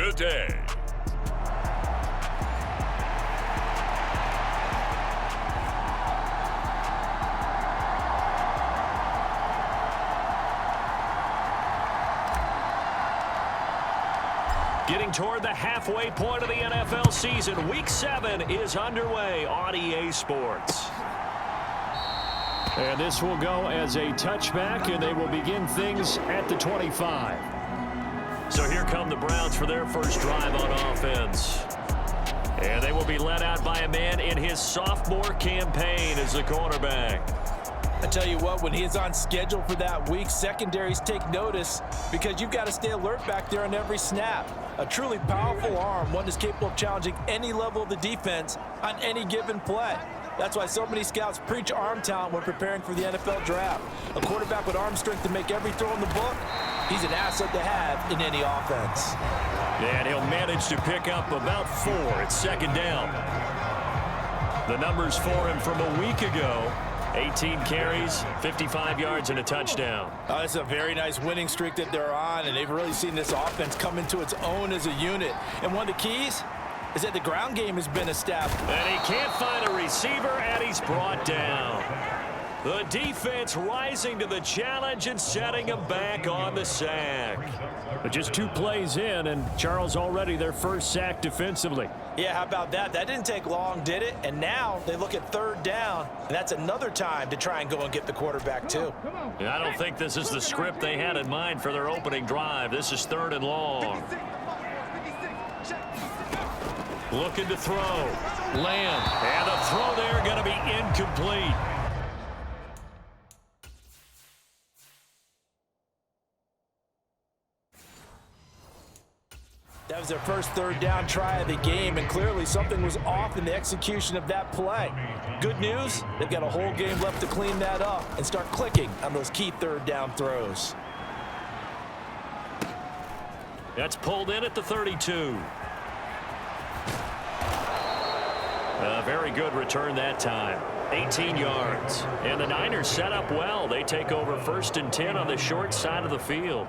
today. Getting toward the halfway point of the NFL season, Week 7 is underway on EA Sports. And this will go as a touchback, and they will begin things at the 25. So here come the Browns for their first drive on offense. And they will be led out by a man in his sophomore campaign as the quarterback. I tell you what, when he's on schedule for that week, secondaries take notice because you've got to stay alert back there on every snap. A truly powerful arm, one that's capable of challenging any level of the defense on any given play. That's why so many scouts preach arm talent when preparing for the NFL draft. A quarterback with arm strength to make every throw in the book, he's an asset to have in any offense. And he'll manage to pick up about 4 at second down. The numbers for him from a week ago: 18 carries, 55 yards, and a touchdown. It's a very nice winning streak that they're on, and they've really seen this offense come into its own as a unit. And one of the keys is that the ground game has been established. And he can't find a receiver, and he's brought down. The defense rising to the challenge and setting him back on the sack. But just 2 plays in, and Charles already their first sack defensively. Yeah, how about that? That didn't take long, did it? And now they look at third down, and that's another time to try and go and get the quarterback too. I don't think this is the script they had in mind for their opening drive. This is 3rd and long. Looking to throw. Lamb. And the throw there going to be incomplete. That was their first third down try of the game, and clearly something was off in the execution of that play. Good news, they've got a whole game left to clean that up and start clicking on those key third down throws. That's pulled in at the 32. A very good return that time. 18 yards. And the Niners set up well. They take over 1st and 10 on the short side of the field.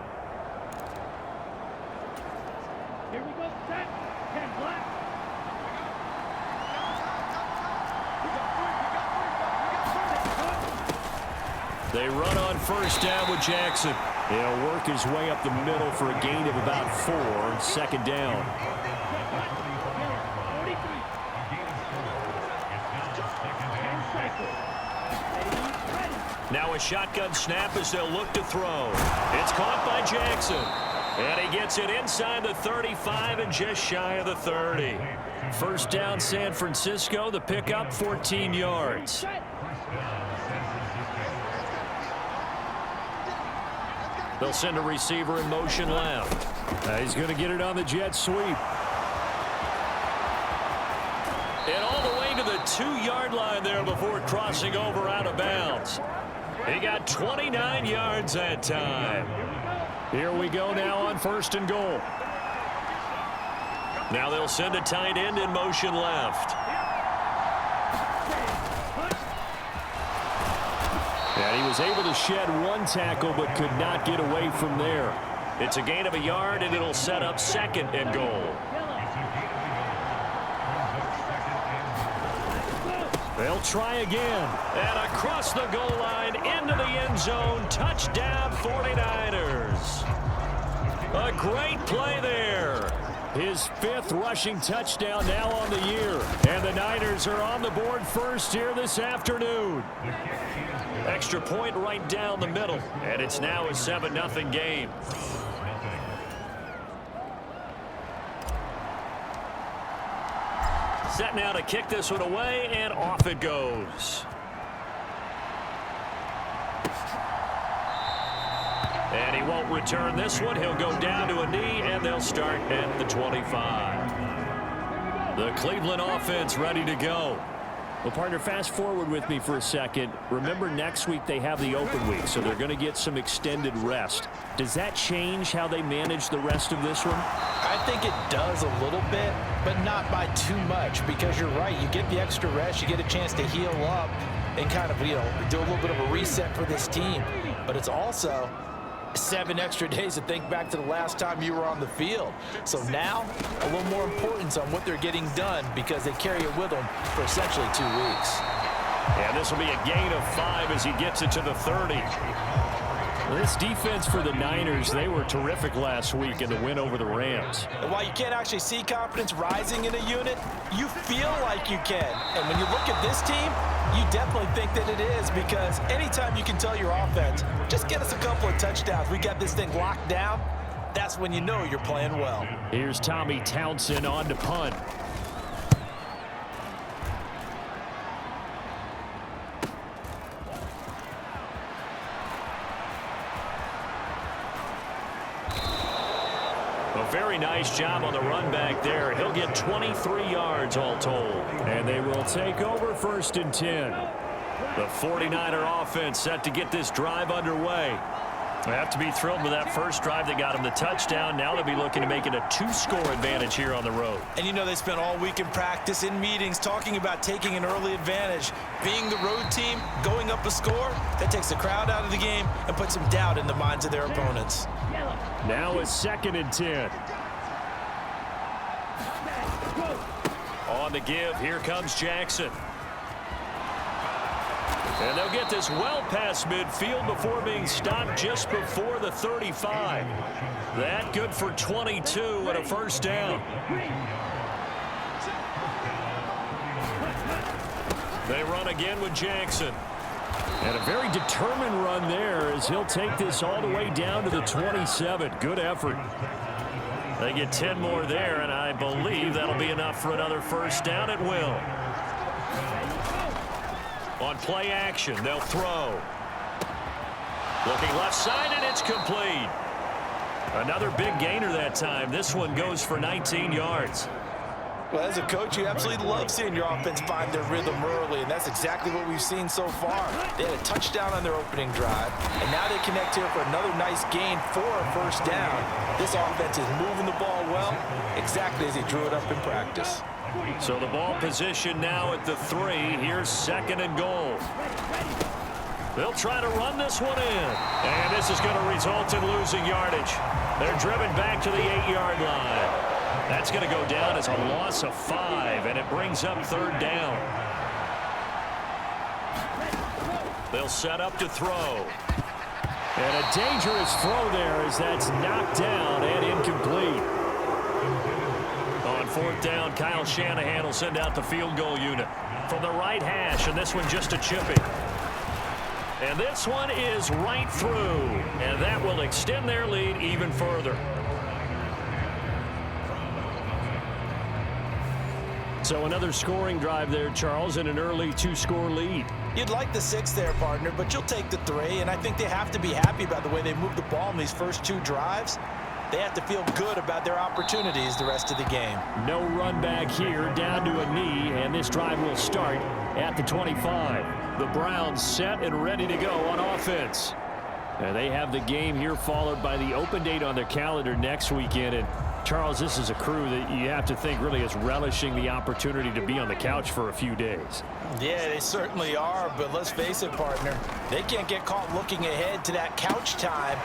They run on 1st down with Jackson. He'll work his way up the middle for a gain of about 4, 2nd down. Now a shotgun snap as they'll look to throw. It's caught by Jackson. And he gets it inside the 35 and just shy of the 30. 1st down San Francisco, the pickup 14 yards. They'll send a receiver in motion left. He's going to get it on the jet sweep. And all the way to the 2-yard line there before crossing over out of bounds. He got 29 yards that time. Here we go now on 1st and goal. Now they'll send a tight end in motion left. And he was able to shed 1 tackle but could not get away from there. It's a gain of a yard, and it'll set up 2nd and goal. They'll try again. And across the goal line into the end zone. Touchdown 49ers. A great play there. His 5th rushing touchdown now on the year. And the Niners are on the board first here this afternoon. Extra point right down the middle. And it's now a 7-0 game. Set now to kick this one away, and off it goes. And he won't return this one. He'll go down to a knee, and they'll start at the 25. The Cleveland offense ready to go. Well, partner, fast forward with me for a second. Remember, next week they have the open week, so they're going to get some extended rest. Does that change how they manage the rest of this one? I think it does a little bit, but not by too much, because you're right. You get the extra rest, you get a chance to heal up and kind of, do a little bit of a reset for this team. But it's also 7 extra days to think back to the last time you were on the field. So now, a little more importance on what they're getting done because they carry it with them for essentially 2 weeks. And this will be a gain of 5 as he gets it to the 30. This defense for the Niners, they were terrific last week in the win over the Rams. And while you can't actually see confidence rising in a unit, you feel like you can. And when you look at this team, you definitely think that it is, because anytime you can tell your offense, just get us a couple of touchdowns, we got this thing locked down, that's when you know you're playing well. Here's Tommy Townsend on to punt. Very nice job on the run back there. He'll get 23 yards all told. And they will take over 1st and 10. The 49er offense set to get this drive underway. They have to be thrilled with that first drive that got them the touchdown. Now they'll be looking to make it a 2-score advantage here on the road. And you know they spent all week in practice, in meetings, talking about taking an early advantage. Being the road team, going up a score, that takes the crowd out of the game and puts some doubt in the minds of their opponents. Now it's 2nd and 10. On the give, here comes Jackson. And they'll get this well past midfield before being stopped just before the 35. That good for 22 and a 1st down. They run again with Jackson. And a very determined run there as he'll take this all the way down to the 27. Good effort. They get 10 more there, and I believe that'll be enough for another 1st down at will. On play action, they'll throw. Looking left side, and it's complete. Another big gainer that time. This one goes for 19 yards. Well, as a coach, you absolutely love seeing your offense find their rhythm early, and that's exactly what we've seen so far. They had a touchdown on their opening drive, and now they connect here for another nice gain for a 1st down. This offense is moving the ball well, exactly as he drew it up in practice. So the ball position now at the 3. Here's 2nd and goal. They'll try to run this one in. And this is going to result in losing yardage. They're driven back to the 8-yard line. That's going to go down as a loss of 5, and it brings up 3rd down. They'll set up to throw. And a dangerous throw there as that's knocked down and incomplete. On 4th down, Kyle Shanahan will send out the field goal unit from the right hash, and this one just a chipping. And this one is right through, and that will extend their lead even further. So another scoring drive there, Charles, and an early 2-score lead. You'd like the 6 there, partner, but you'll take the 3, and I think they have to be happy about the way they moved the ball in these first 2 drives. They have to feel good about their opportunities the rest of the game. No run back here, down to a knee, and this drive will start at the 25. The Browns set and ready to go on offense. And they have the game here followed by the open date on their calendar next weekend. And Charles, this is a crew that you have to think really is relishing the opportunity to be on the couch for a few days. Yeah, they certainly are, but let's face it, partner. They can't get caught looking ahead to that couch time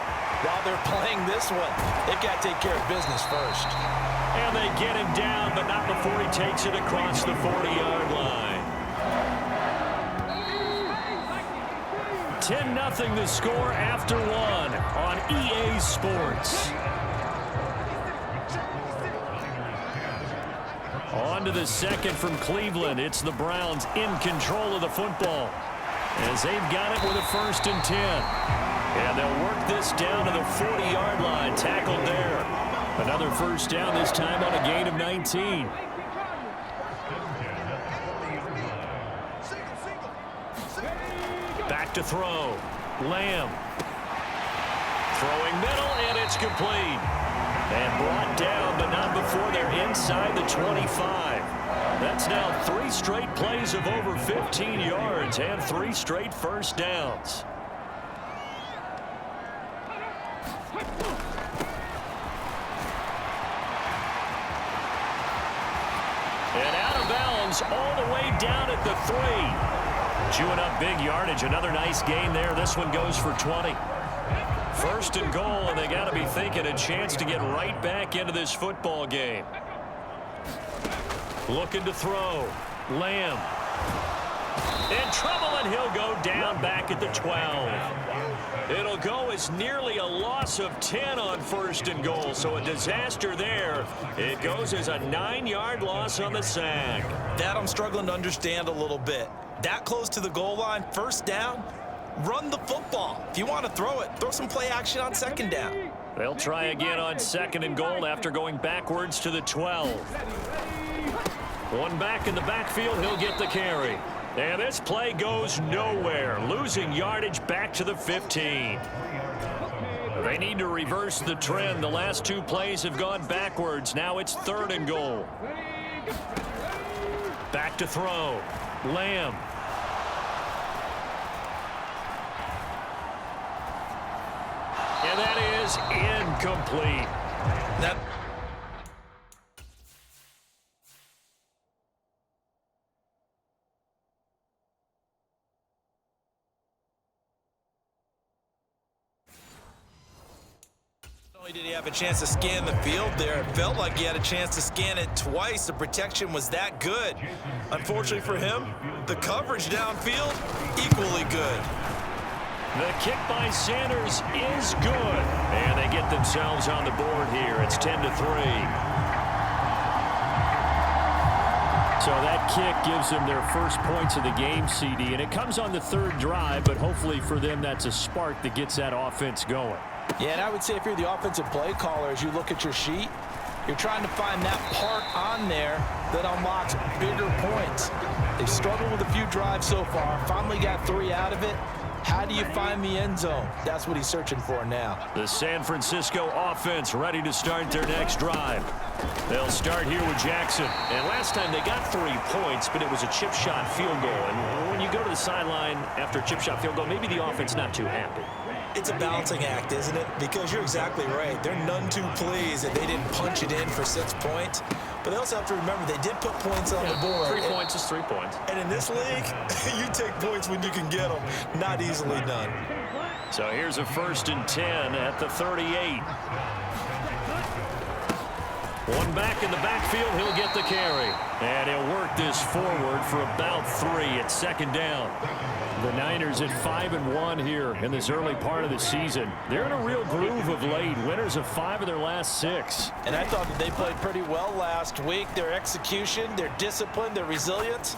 while they're playing this one. They've got to take care of business first. And they get him down, but not before he takes it across the 40-yard line. 10-0 the score after 1 on EA Sports. On to the 2nd from Cleveland. It's the Browns in control of the football as they've got it with a 1st and 10. And they'll work this down to the 40-yard line. Tackled there. Another 1st down, this time on a gain of 19. Back to throw. Lamb. Throwing middle, and it's complete. And brought down, but not before they're inside the 25. That's now 3 straight plays of over 15 yards and 3 straight 1st downs. And out of bounds all the way down at the 3. Chewing up big yardage. Another nice gain there. This one goes for 20. First and goal, and they got to be thinking a chance to get right back into this football game. Looking to throw. Lamb. In trouble, and he'll go down back at the 12. It'll go as nearly a loss of 10 on first and goal, so a disaster there. It goes as a 9-yard loss on the sack. That I'm struggling to understand a little bit. That close to the goal line, first down, run the football. If you want to throw it, throw some play action on second down. They'll try again on second and goal after going backwards to the 12. One back in the backfield, he'll get the carry. And this play goes nowhere, losing yardage back to the 15. They need to reverse the trend. The last 2 plays have gone backwards. Now it's third and goal. Back to throw. Lamb. And that is incomplete. That not only did he have a chance to scan the field there, it felt like he had a chance to scan it twice. The protection was that good. Unfortunately for him, the coverage downfield, equally good. The kick by Sanders is good. And they get themselves on the board here. It's 10-3. So that kick gives them their first points of the game, CD. And it comes on the third drive, but hopefully for them that's a spark that gets that offense going. Yeah, and I would say if you're the offensive play caller, as you look at your sheet, you're trying to find that part on there that unlocks bigger points. They've struggled with a few drives so far. Finally got 3 out of it. How do you find the end zone? That's what he's searching for now. The San Francisco offense ready to start their next drive. They'll start here with Jackson. And last time they got 3 points, but it was a chip shot field goal. And when you go to the sideline after a chip shot field goal, maybe the offense not too happy. It's a balancing act, isn't it? Because you're exactly right. They're none too pleased that they didn't punch it in for 6 points. But they also have to remember they did put points on the board. 3 points is 3 points. And in this league, you take points when you can get them. Not easily done. So here's a 1st and 10 at the 38. One back in the backfield, he'll get the carry. And he'll work this forward for about 3 at second down. The Niners at 5-1 here in this early part of the season. They're in a real groove of late. Winners of 5 of their last 6. And I thought that they played pretty well last week. Their execution, their discipline, their resilience,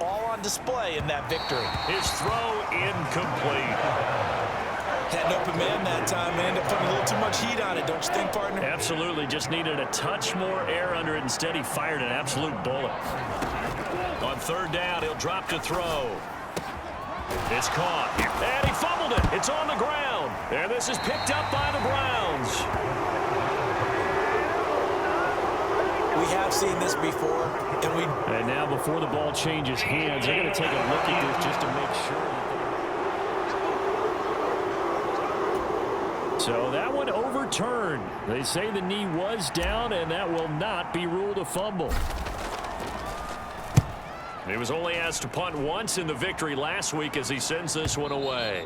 all on display in that victory. His throw incomplete. Had an open man that time and ended up putting a little too much heat on it, don't you think, partner? Absolutely. Just needed a touch more air under it. Instead, he fired an absolute bullet. On third down, he'll drop to throw. It's caught, and he fumbled it. It's on the ground, and this is picked up by the Browns. We have seen this before, And now before the ball changes hands, they're going to take a look at this just to make sure. So that one overturned. They say the knee was down, and that will not be ruled a fumble. He was only asked to punt once in the victory last week as he sends this one away.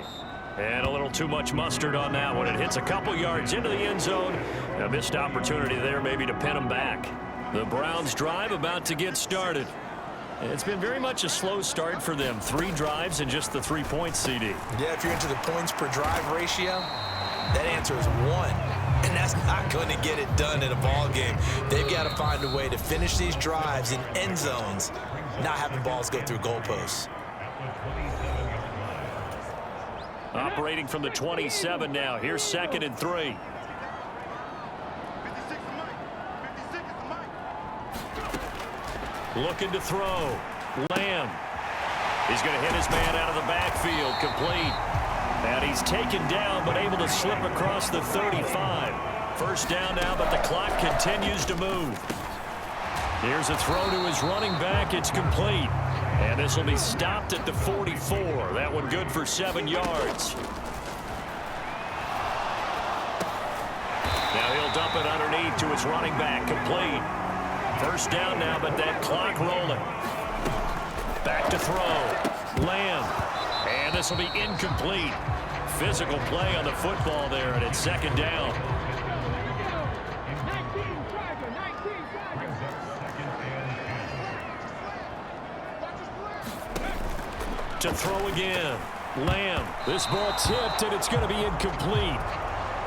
And a little too much mustard on that one. It hits a couple yards into the end zone. A missed opportunity there maybe to pin him back. The Browns drive about to get started. It's been very much a slow start for them. 3 drives and just the 3 points, CD. Yeah, if you're into the points per drive ratio, that answer is 1. And that's not going to get it done in a ball game. They've got to find a way to finish these drives in end zones, not having balls go through goalposts. Operating from the 27 now. Here's 2nd and 3. Looking to throw. Lamb. He's going to hit his man out of the backfield. Complete. And he's taken down but able to slip across the 35. First down now, but the clock continues to move. Here's a throw to his running back. It's complete. And this will be stopped at the 44. That one good for 7 yards. Now he'll dump it underneath to his running back. Complete. First down now, but that clock rolling. Back to throw. Lamb. And this will be incomplete. physical play on the football there, and it's second down. To throw again. Lamb. This ball tipped, and it's going to be incomplete.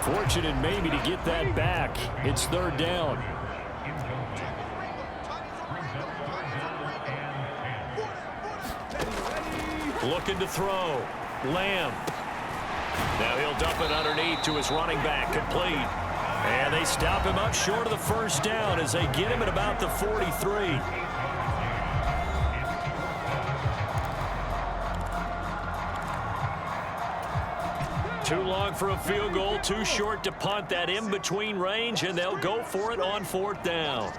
Fortunate maybe to get that back. It's third down. Looking to throw. Lamb. Now he'll dump it underneath to his running back. Complete. And they stop him up short of the first down as they get him at about the 43. Too long for a field goal, too short to punt. That in-between range, and they'll go for it on fourth down.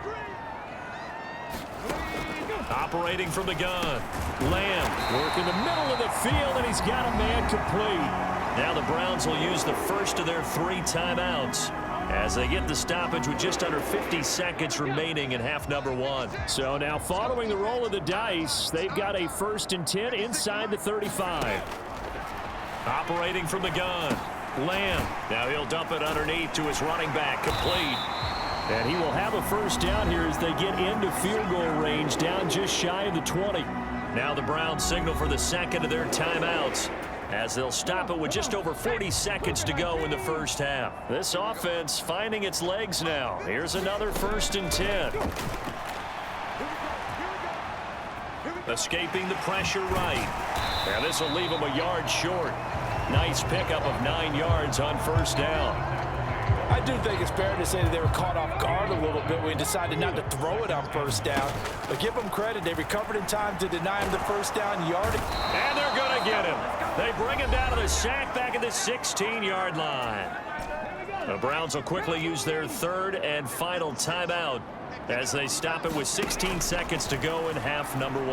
Operating from the gun. Lamb working the middle of the field, and he's got a man complete. Now the Browns will use the first of their 3 timeouts as they get the stoppage with just under 50 seconds remaining in half number 1. So now following the roll of the dice, they've got a 1st and 10 inside the 35. Operating from the gun. Lamb. Now he'll dump it underneath to his running back. Complete. And he will have a first down here as they get into field goal range, down just shy of the 20. Now the Browns signal for the second of their timeouts as they'll stop it with just over 40 seconds to go in the first half. This offense finding its legs now. Here's another 1st and 10. Escaping the pressure right. Now this will leave him a yard short. Nice pickup of 9 yards on first down. I do think it's fair to say that they were caught off guard a little bit when he decided not to throw it on first down. But give them credit. They recovered in time to deny him the first down yardage. And they're going to get him. They bring him down to the sack back at the 16-yard line. The Browns will quickly use their 3rd and final timeout as they stop it with 16 seconds to go in half number 1.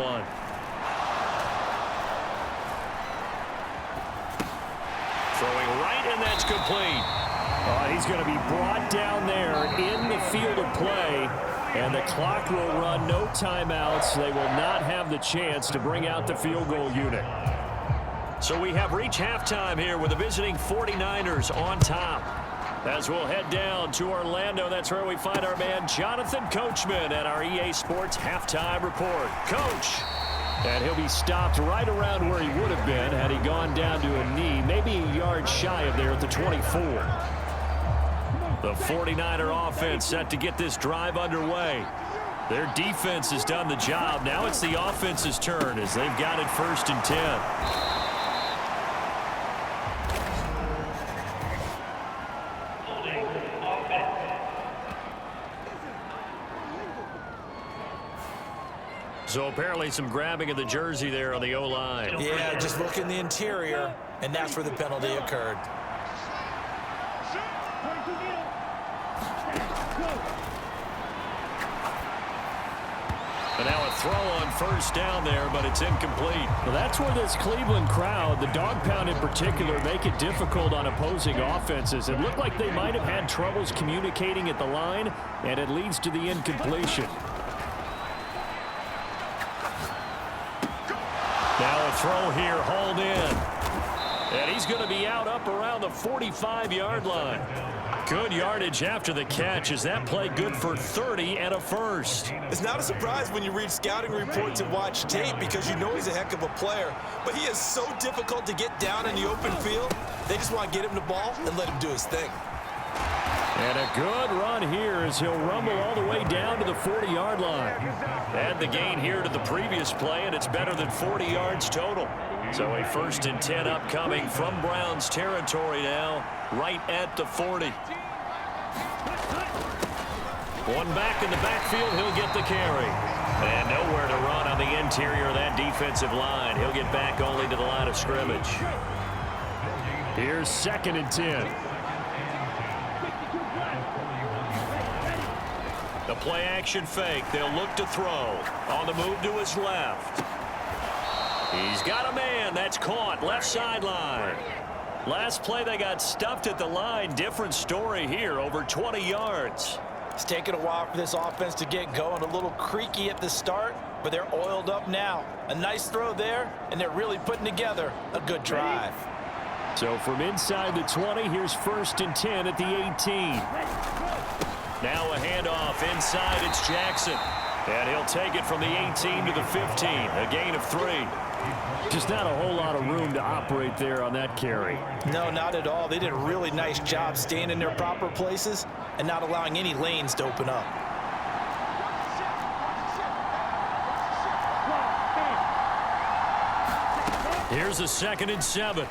Throwing right, and that's complete. He's going to be brought down there in the field of play, and the clock will run. No timeouts. They will not have the chance to bring out the field goal unit. So we have reached halftime here with the visiting 49ers on top. As we'll head down to Orlando, that's where we find our man Jonathan Coachman at our EA Sports Halftime Report. Coach. And he'll be stopped right around where he would have been had he gone down to a knee, maybe a yard shy of there at the 24. The 49er offense set to get this drive underway. Their defense has done the job. Now it's the offense's turn as they've got it 1st and 10. So apparently some grabbing of the jersey there on the O-line. Yeah, just look in the interior, and that's where the penalty occurred. And now a throw on first down there, but it's incomplete. Well, that's where this Cleveland crowd, the dog pound in particular, make it difficult on opposing offenses. It looked like they might have had troubles communicating at the line, and it leads to the incompletion. Now a throw here, hauled in. And he's going to be out up around the 45-yard line. Good yardage after the catch. Is that play good for 30 and a first? It's not a surprise when you read scouting reports and watch tape because you know he's a heck of a player. But he is so difficult to get down in the open field. They just want to get him the ball and let him do his thing. And a good run here as he'll rumble all the way down to the 40-yard line. Add the gain here to the previous play, and it's better than 40 yards total. So a 1st and 10 upcoming from Browns territory now, right at the 40. One back in the backfield, he'll get the carry. And nowhere to run on the interior of that defensive line. He'll get back only to the line of scrimmage. Here's 2nd and 10. The play action fake. They'll look to throw. On the move to his left. He's got a man. That's caught. Left sideline. Last play they got stuffed at the line. Different story here. Over 20 yards. It's taken a while for this offense to get going. A little creaky at the start, but they're oiled up now. A nice throw there, and they're really putting together a good drive. So from inside the 20, here's 1st and 10 at the 18. Now a handoff inside. It's Jackson. And he'll take it from the 18 to the 15. A gain of 3. Just not a whole lot of room to operate there on that carry. No, not at all. They did a really nice job staying in their proper places and not allowing any lanes to open up. Here's a 2nd and 7.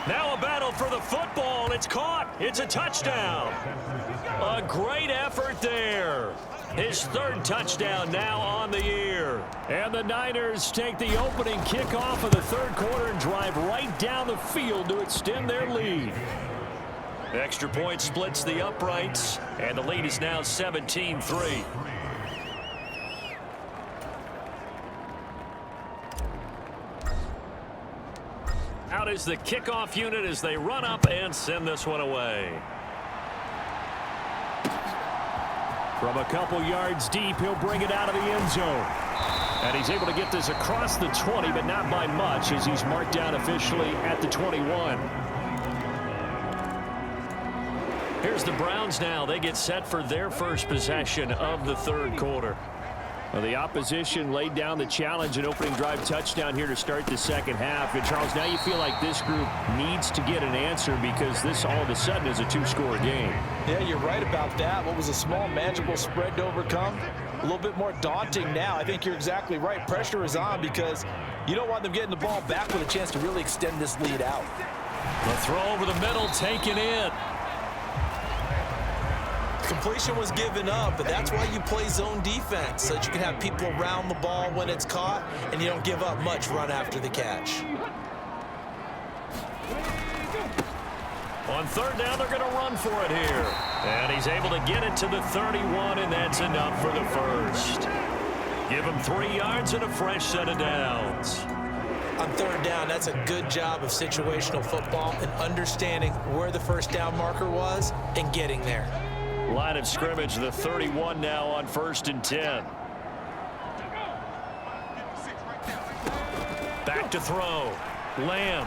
Now a battle for the football. It's caught. It's a touchdown. A great effort there. His 3rd touchdown now on the year. And the Niners take the opening kickoff of the 3rd quarter and drive right down the field to extend their lead. Extra point splits the uprights, and the lead is now 17-3. Out is the kickoff unit as they run up and send this one away. From a couple yards deep, he'll bring it out of the end zone. And he's able to get this across the 20, but not by much, as he's marked down officially at the 21. Here's the Browns now. They get set for their first possession of the 3rd quarter. Well, the opposition laid down the challenge and opening drive touchdown here to start the 2nd half. And, Charles, now you feel like this group needs to get an answer because this all of a sudden is a 2-score game. Yeah, you're right about that. What was a small, manageable spread to overcome? A little bit more daunting now. I think you're exactly right. Pressure is on because you don't want them getting the ball back with a chance to really extend this lead out. The throw over the middle taken in. Completion was given up, but that's why you play zone defense, so that you can have people around the ball when it's caught, and you don't give up much run after the catch. On 3rd down, they're going to run for it here. And he's able to get it to the 31, and that's enough for the 1st. Give him 3 yards and a fresh set of downs. On 3rd down, that's a good job of situational football and understanding where the 1st down marker was and getting there. Line of scrimmage, the 31 now on 1st and 10. Back to throw. Lamb.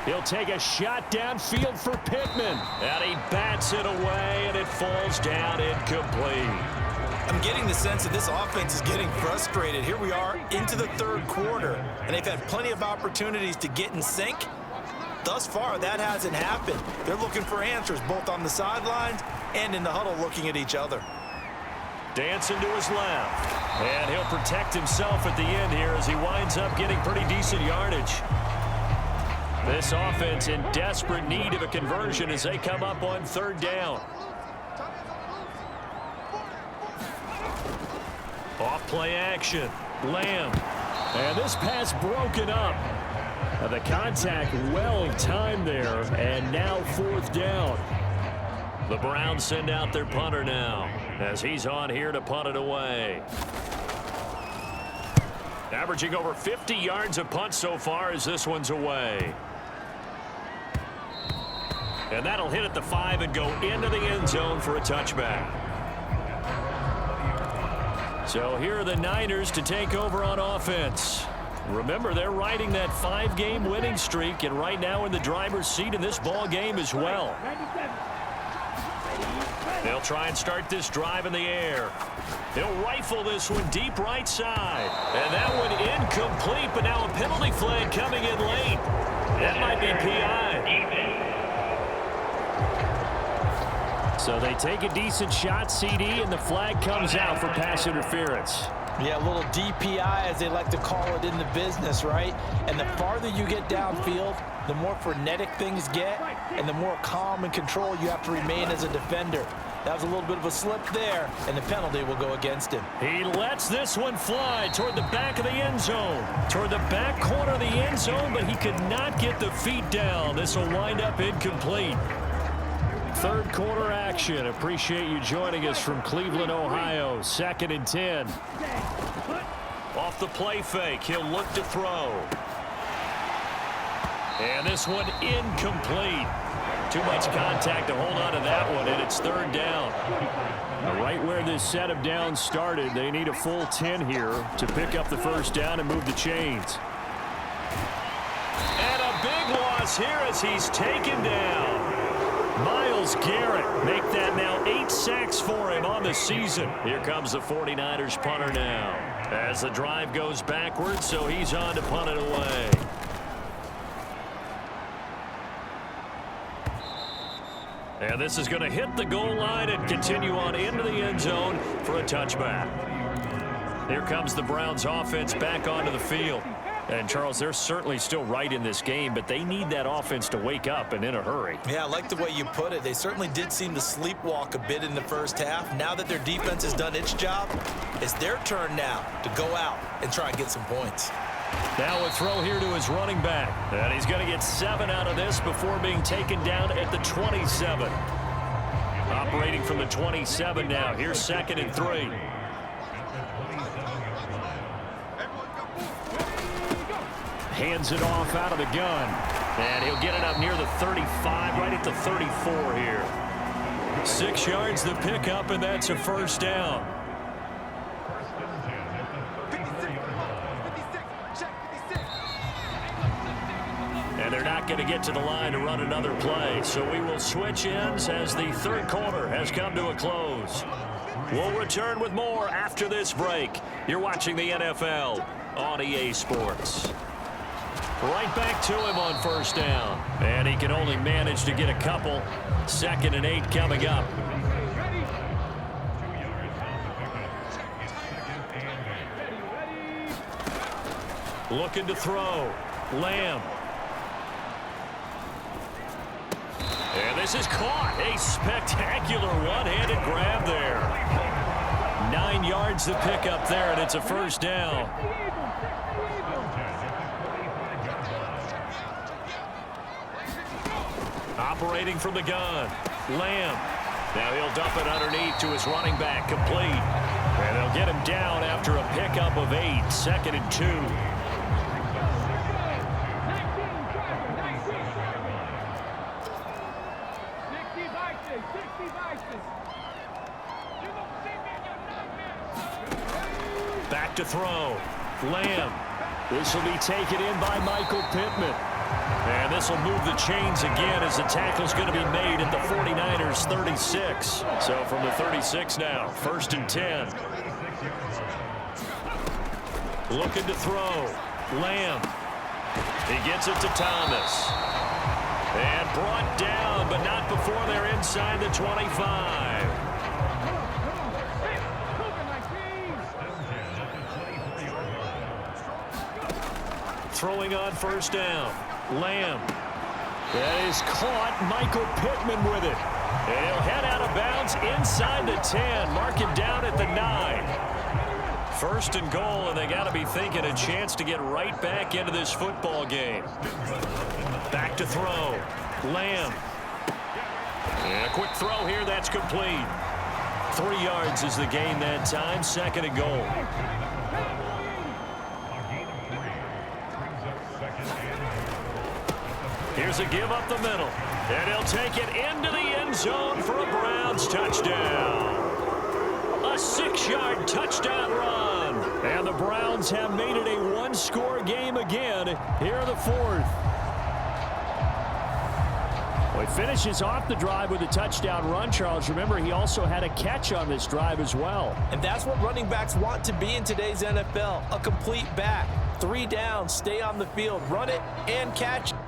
He'll take a shot downfield for Pittman. And he bats it away, and it falls down incomplete. I'm getting the sense that this offense is getting frustrated. Here we are into the 3rd quarter, and they've had plenty of opportunities to get in sync. Thus far, that hasn't happened. They're looking for answers both on the sidelines and in the huddle looking at each other. Dancing to his left. And he'll protect himself at the end here as he winds up getting pretty decent yardage. This offense in desperate need of a conversion as they come up on 3rd down. Off play action. Lamb. And this pass broken up. The contact well timed there, and now 4th down. The Browns send out their punter now as he's on here to punt it away. Averaging over 50 yards a punt so far as this one's away. And that'll hit at the 5 and go into the end zone for a touchback. So here are the Niners to take over on offense. Remember, they're riding that 5-game winning streak, and right now in the driver's seat in this ball game as well. They'll try and start this drive in the air. They'll rifle this one deep right side. And that one incomplete, but now a penalty flag coming in late. That might be PI. So they take a decent shot, CD, and the flag comes out for pass interference. Yeah, a little DPI, as they like to call it in the business, right? And the farther you get downfield, the more frenetic things get, and the more calm and control you have to remain as a defender. That was a little bit of a slip there, and the penalty will go against him. He lets this one fly toward the back of the end zone. Toward the back corner of the end zone, but he could not get the feet down. This will wind up incomplete. 3rd quarter action. Appreciate you joining us from Cleveland, Ohio. 2nd and 10. Off the play fake, he'll look to throw. And this one incomplete. Too much contact to hold on to that one, and it's 3rd down. Right where this set of downs started, they need a full 10 here to pick up the 1st down and move the chains. And a a big loss here as he's taken down. Myles Garrett make that now 8 sacks for him on the season. Here comes the 49ers punter now. As the drive goes backwards, so he's on to punt it away. And this is going to hit the goal line and continue on into the end zone for a touchback. Here comes the Browns offense back onto the field. And, Charles, they're certainly still right in this game, but they need that offense to wake up and in a hurry. Yeah, I like the way you put it. They certainly did seem to sleepwalk a bit in the first half. Now that their defense has done its job, it's their turn now to go out and try and get some points. Now a throw here to his running back. And he's going to get 7 out of this before being taken down at the 27. Operating from the 27 now. Here's 2nd and 3. Hands it off out of the gun. And he'll get it up near the 35, right at the 34 here. 6 yards the pickup, and that's a first down. And they're not going to get to the line to run another play. So we will switch ends as the third quarter has come to a close. We'll return with more after this break. You're watching the NFL on EA Sports. Right back to him on first down. And he can only manage to get a couple. 2nd and 8 coming up. Looking to throw. Lamb. And this is caught. A spectacular one-handed grab there. 9 yards to pick up there, and it's a first down. Operating from the gun. Lamb. Now he'll dump it underneath to his running back. Complete. And they'll get him down after a pickup of 8. 2nd and 2. Back to throw. Lamb. This will be taken in by Michael Pittman. And this will move the chains again as the tackle's going to be made at the 49ers 36. So from the 36 now, 1st and 10. Looking to throw. Lamb. He gets it to Thomas. And brought down, but not before they're inside the 25. Throwing on first down. Lamb. That is caught. Michael Pittman with it. And he'll head out of bounds inside the 10. Mark it down at the 9. 1st and goal, and they got to be thinking a chance to get right back into this football game. Back to throw. Lamb. And a quick throw here. That's complete. 3 yards is the gain that time. 2nd and goal. Here's a give up the middle. And he'll take it into the end zone for a Browns touchdown. A 6-yard touchdown run. And the Browns have made it a one-score game again here in the 4th. Well, he finishes off the drive with a touchdown run, Charles. Remember, he also had a catch on this drive as well. And that's what running backs want to be in today's NFL, a complete back. 3 down, stay on the field, run it, and catch it.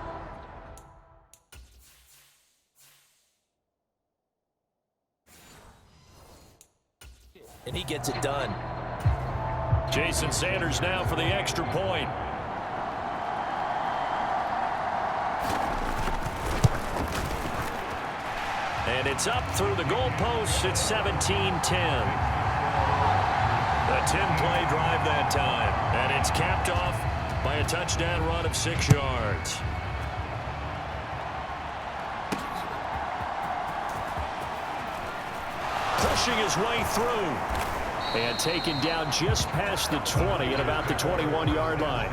And he gets it done. Jason Sanders now for the extra point. And it's up through the goalposts. It's 17-10. A 10-play drive that time. And it's capped off by a touchdown run of 6 yards. Pushing his way through. And taken down just past the 20 at about the 21-yard line.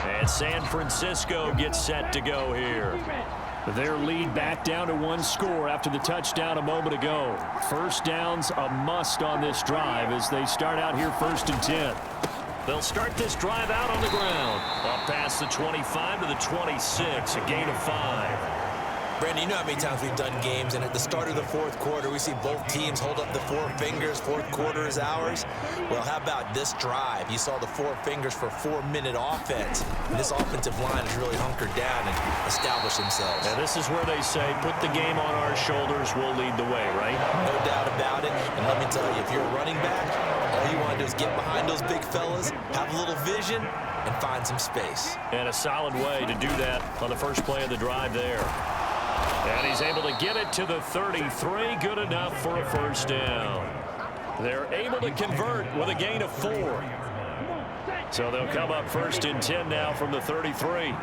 And San Francisco gets set to go here. Their lead back down to 1 score after the touchdown a moment ago. First down's a must on this drive as they start out here 1st and 10. They'll start this drive out on the ground. Up past the 25 to the 26, a gain of 5. Brandon, you know how many times we've done games, and at the start of the fourth quarter, we see both teams hold up the four fingers, fourth quarter is ours. Well, how about this drive? You saw the four fingers for 4-minute offense. And this offensive line has really hunkered down and established themselves. And this is where they say, put the game on our shoulders, we'll lead the way, right? No doubt about it. And let me tell you, if you're a running back, all you want to do is get behind those big fellas, have a little vision, and find some space. And a solid way to do that on the first play of the drive there. And he's able to get it to the 33. Good enough for a first down. They're able to convert with a gain of 4. So they'll come up 1st and 10 now from the 33.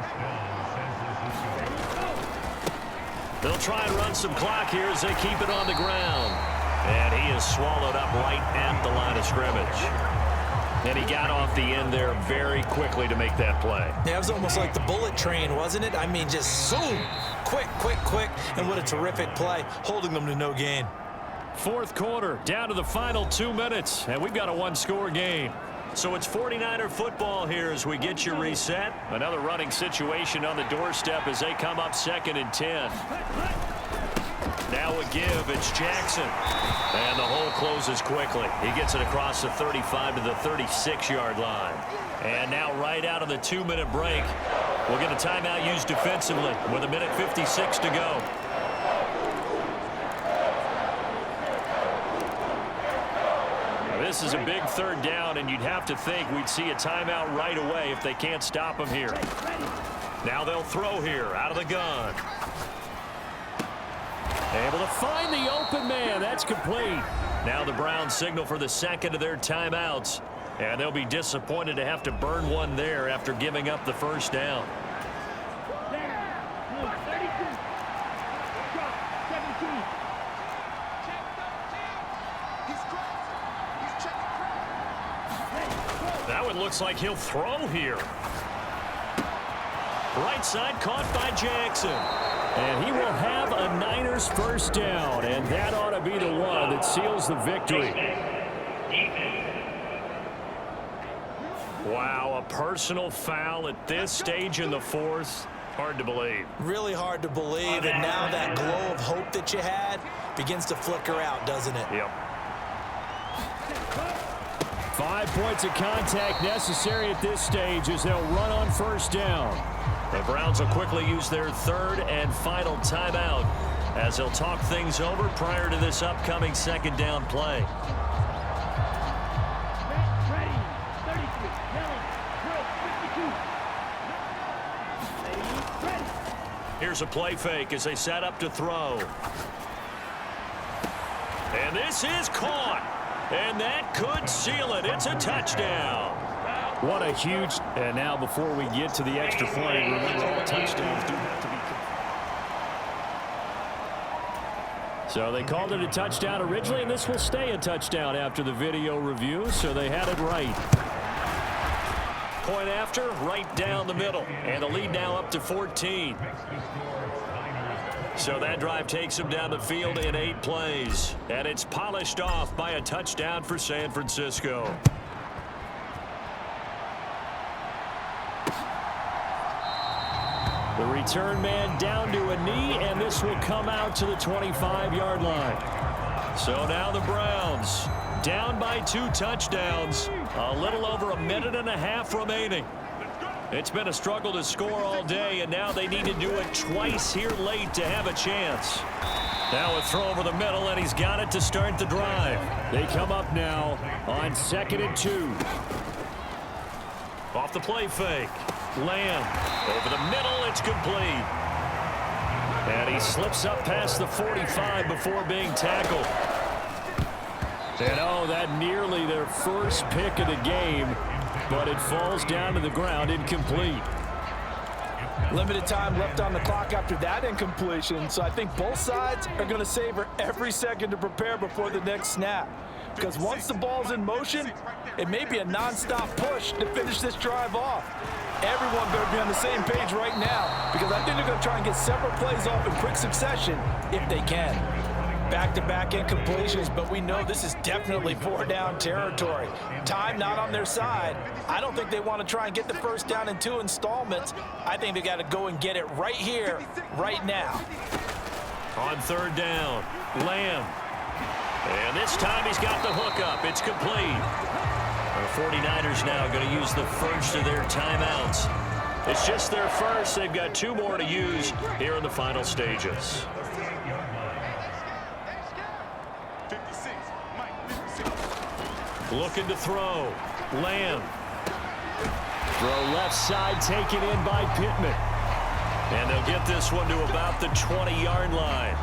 They'll try and run some clock here as they keep it on the ground. And he is swallowed up right at the line of scrimmage. And he got off the end there very quickly to make that play. Yeah, it was almost like the bullet train, wasn't it? I mean, just zoom. Quick, quick, quick. And what a terrific play, holding them to no gain. Fourth quarter, down to the final 2 minutes, and we've got a one-score game. So it's 49er football here as we get you reset. Another running situation on the doorstep as they come up 2nd and 10. Now a give, it's Jackson. And the hole closes quickly. He gets it across the 35 to the 36-yard line. And now right out of the 2-minute break, we'll get a timeout used defensively with 1:56 to go. This is a big 3rd down, and you'd have to think we'd see a timeout right away if they can't stop him here. Now they'll throw here out of the gun. Able to find the open man. That's complete. Now the Browns signal for the second of their timeouts. And they'll be disappointed to have to burn one there after giving up the first down. That one looks like he'll throw here. Right side caught by Jackson. And he will have a Niners first down, and that ought to be the one that seals the victory. Wow, a personal foul at this stage in the fourth. Hard to believe. Really hard to believe, and now that glow of hope that you had begins to flicker out, doesn't it? Yep. 5 points of contact necessary at this stage as they'll run on first down. The Browns will quickly use their 3rd and final timeout as they'll talk things over prior to this upcoming 2nd down play. Here's a play fake as they set up to throw. And this is caught. And that could seal it. It's a touchdown. What a huge... And now before we get to the extra point, remember all touchdowns do have to be... So they called it a touchdown originally, and this will stay a touchdown after the video review, so they had it right. Point after, right down the middle. And the lead now up to 14. So that drive takes them down the field in 8 plays. And it's polished off by a touchdown for San Francisco. The return man down to a knee, and this will come out to the 25-yard line. So now the Browns down by 2 touchdowns. A little over a minute and a half remaining. It's been a struggle to score all day, and now they need to do it twice here late to have a chance. Now a throw over the middle, and he's got it to start the drive. They come up now on 2nd and 2. Off the play fake. Lamb over the middle, it's complete. And he slips up past the 45 before being tackled. And oh, that nearly their first pick of the game, but it falls down to the ground incomplete. Limited time left on the clock after that incompletion, so I think both sides are going to savor every second to prepare before the next snap. Because once the ball's in motion, it may be a non-stop push to finish this drive off. Everyone better be on the same page right now, because I think they're going to try and get several plays off in quick succession if they can. Back-to-back incompletions, but we know this is definitely four-down territory. Time not on their side. I don't think they want to try and get the first down in 2 installments. I think they got to go and get it right here, right now. On 3rd down, Lamb. And this time he's got the hook up. It's complete. The 49ers now going to use the first of their timeouts. It's just their first. They've got 2 more to use here in the final stages. Looking to throw. Lamb. Throw left side taken in by Pittman. And they'll get this one to about the 20-yard line.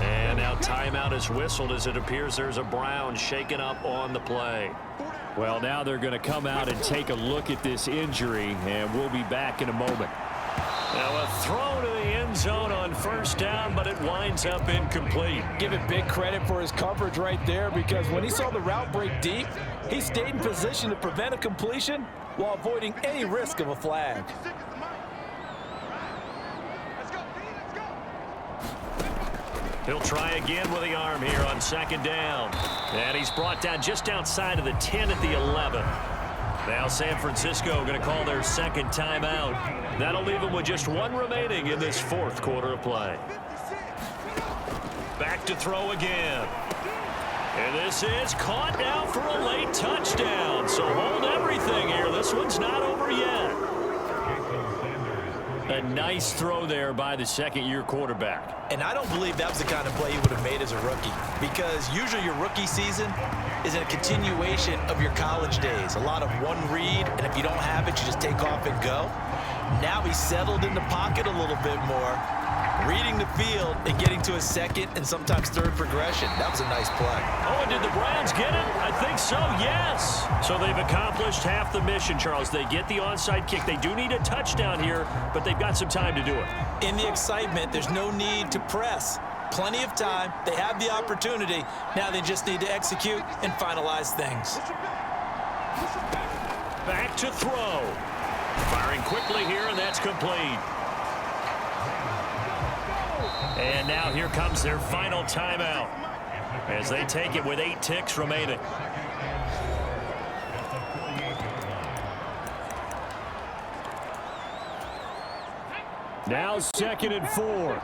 And now timeout is whistled as it appears there's a Brown shaken up on the play. Well, now they're going to come out and take a look at this injury, and we'll be back in a moment. Now a throw to the end zone on 1st down, but it winds up incomplete. Give it big credit for his coverage right there, because when he saw the route break deep, he stayed in position to prevent a completion while avoiding any risk of a flag. He'll try again with the arm here on 2nd down. And he's brought down just outside of the 10 at the 11. Now San Francisco going to call their 2nd timeout. That'll leave them with just 1 remaining in this 4th quarter of play. Back to throw again. And this is caught now for a late touchdown. So hold everything here. This one's not over yet. A nice throw there by the 2nd-year quarterback. And I don't believe that was the kind of play he would have made as a rookie, because usually your rookie season is a continuation of your college days. A lot of one read, and if you don't have it, you just take off and go. Now he's settled in the pocket a little bit more, reading the field and getting to a 2nd and sometimes 3rd progression. That was a nice play. Oh, and did the Browns get it? I think so, yes. So they've accomplished half the mission, Charles. They get the onside kick. They do need a touchdown here, but they've got some time to do it. In the excitement, there's no need to press. Plenty of time. They have the opportunity. Now they just need to execute and finalize things. Back to throw. Firing quickly here, and that's complete. And now here comes their final timeout as they take it with 8 ticks remaining. Now 2nd and 4.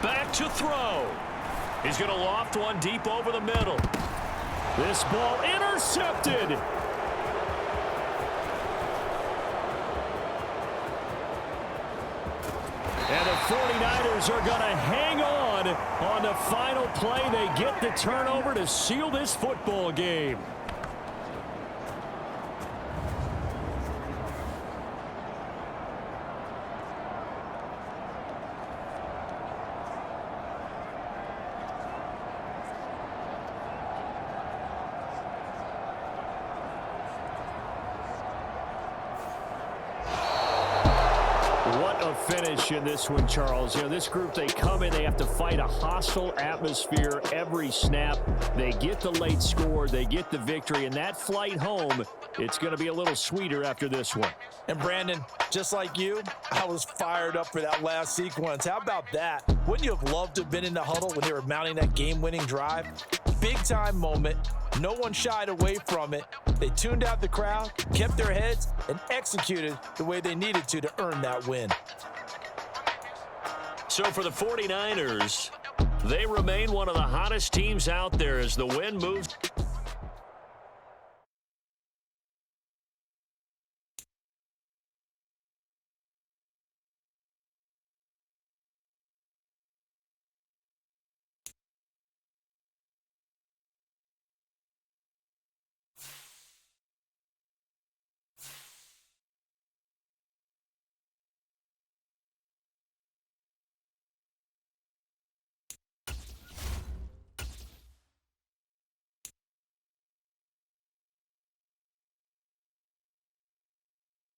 Back to throw. He's going to loft one deep over the middle. This ball intercepted. And the 49ers are going to hang on the final play. They get the turnover to seal this football game. Finish in this one, Charles. You know, this group, they come in, they have to fight a hostile atmosphere every snap. They get the late score, they get the victory, and that flight home, it's going to be a little sweeter after this one. And Brandon, just like you, I was fired up for that last sequence. How about that? Wouldn't you have loved to have been in the huddle when they were mounting that game-winning drive? Big-time moment. No one shied away from it. They tuned out the crowd, kept their heads, and executed the way they needed to earn that win. So for the 49ers, they remain one of the hottest teams out there as the win moves